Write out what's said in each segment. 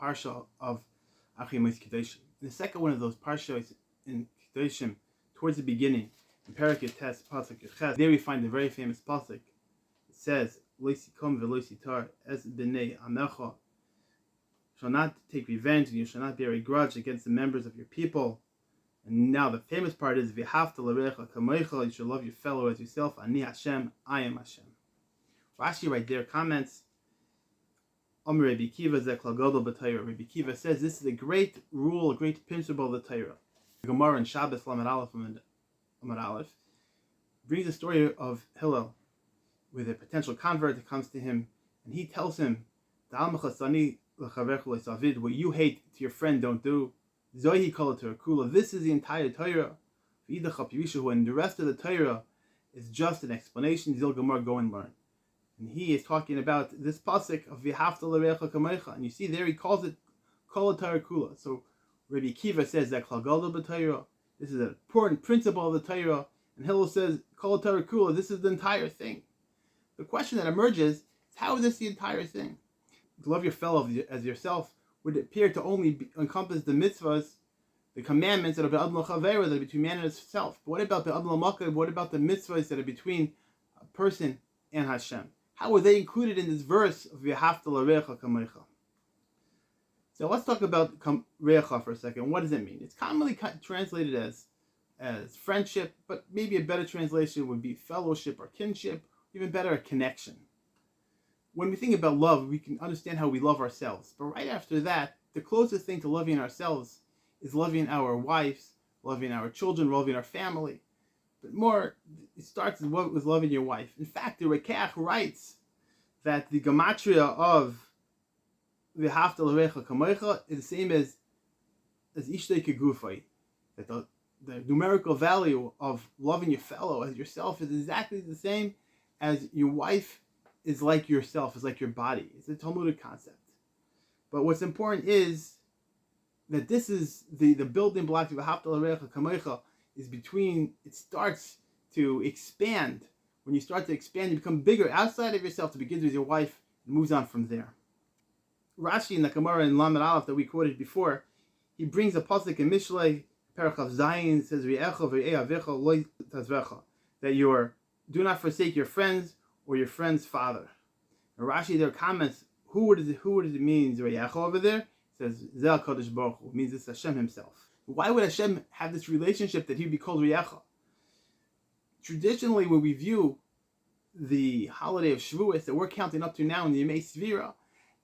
Parsha of Acharei Mot-Kedoshim. The second one of those Parshas in Kedoshim, towards the beginning, in Parashat Pasuk Ches, there we find the very famous pasuk. It says, "Lo sikom v'lo sitar es b'nei amecha." Shall not take revenge, and you shall not bear a grudge against the members of your people. And now the famous part is, "V'havta l'recha kamocha." You shall love your fellow as yourself. Ani Hashem, I am Hashem. Rashi right there comments, Rabbi Kiva says this is a great rule, a great principle of the Torah. The Gemara in Shabbos Lamed Aleph brings the story of Hillel with a potential convert that comes to him, and he tells him, what you hate to your friend, don't do. This is the entire Torah. And the rest of the Torah is just an explanation. Zil Gemara, go and learn. And he is talking about this pasuk of V'havta l'recha kamocha, and you see there he calls it Kol Torah Kula. So Rabbi Kiva says that Klal Gadol b'Torah, this is an important principle of the Torah, and Hillel says Kol Torah Kula, this is the entire thing. The question that emerges is, how is this the entire thing? To love your fellow as yourself would appear to only encompass the mitzvahs, the commandments that are be'adam l'chavera, that are between man and himself. But what about be'adam l'makar? What about the mitzvahs that are between a person and Hashem? How are they included in this verse of V'havta l'recha kamocha? So let's talk about recha for a second. What does it mean? It's commonly translated as friendship, but maybe a better translation would be fellowship or kinship, even better, a connection. When we think about love, we can understand how we love ourselves. But right after that, the closest thing to loving ourselves is loving our wives, loving our children, loving our family. But more, it starts with loving your wife. In fact, the Rekach writes that the gematria of V'havta l'recha kamocha is the same as ishtei kegufay. That the numerical value of loving your fellow as yourself is exactly the same as your wife is like yourself, is like your body. It's a Talmudic concept. But what's important is that this is the building block of V'havta l'recha kamocha is between, it starts to expand. When you start to expand, you become bigger outside of yourself. It begins with your wife and moves on from there. Rashi in the Gemara in Lamed Aleph that we quoted before, he brings a pasuk in Mishlei, Parachav Zayin, says, that do not forsake your friends or your friend's father. And Rashi there comments, who does it mean, Re'echa over there? It says, Zel Kodesh Baruch Hu, means it's Hashem himself. Why would Hashem have this relationship that he would be called Re'echa? Traditionally, when we view the holiday of Shavuot that we're counting up to now in the Yemei Sefera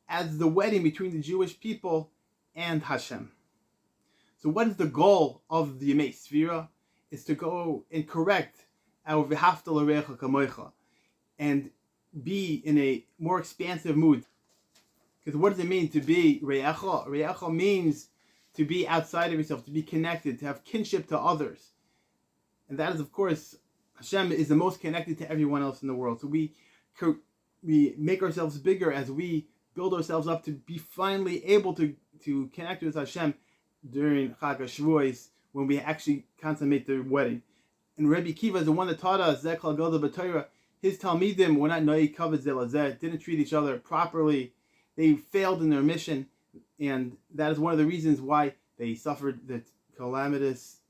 as the wedding between the Jewish people and Hashem. So what is the goal of the Yemei Sefera? Is to go and correct our V'havta l'recha kamocha and be in a more expansive mood. Because what does it mean to be Re'echa? Re'echa means to be outside of yourself, to be connected, to have kinship to others. And that is, of course, Hashem is the most connected to everyone else in the world. So we make ourselves bigger as we build ourselves up to be finally able to connect with Hashem during Chag HaShavuos, when we actually consummate the wedding. And Rabbi Kiva is the one that taught us, Zeh Klal Gadol b'Torah, his Talmidim were not Noei Kavod Zeh Lazeh, didn't treat each other properly. They failed in their mission, and that is one of the reasons why they suffered the calamitous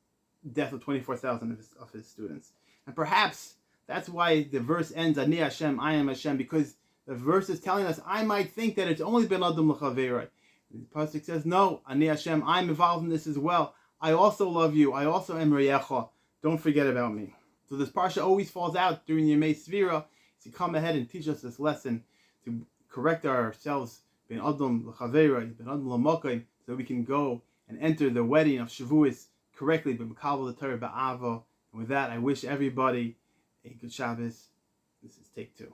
death of 24,000 of his students. And perhaps that's why the verse ends, Ani Hashem, I am Hashem, because the verse is telling us, I might think that it's only been Adam l'chaverei. The pasuk says, no, Ani Hashem, I'm involved in this as well. I also love you. I also am Re'echa. Don't forget about me. So this parsha always falls out during the Yemei Sefera to come ahead and teach us this lesson, to correct ourselves, ben Adam l'chaverei, ben Adam l'makayim, so we can go and enter the wedding of Shavuos correctly, but Mekabel the Torah ba'ava. And with that, I wish everybody a good Shabbos. This is take 2.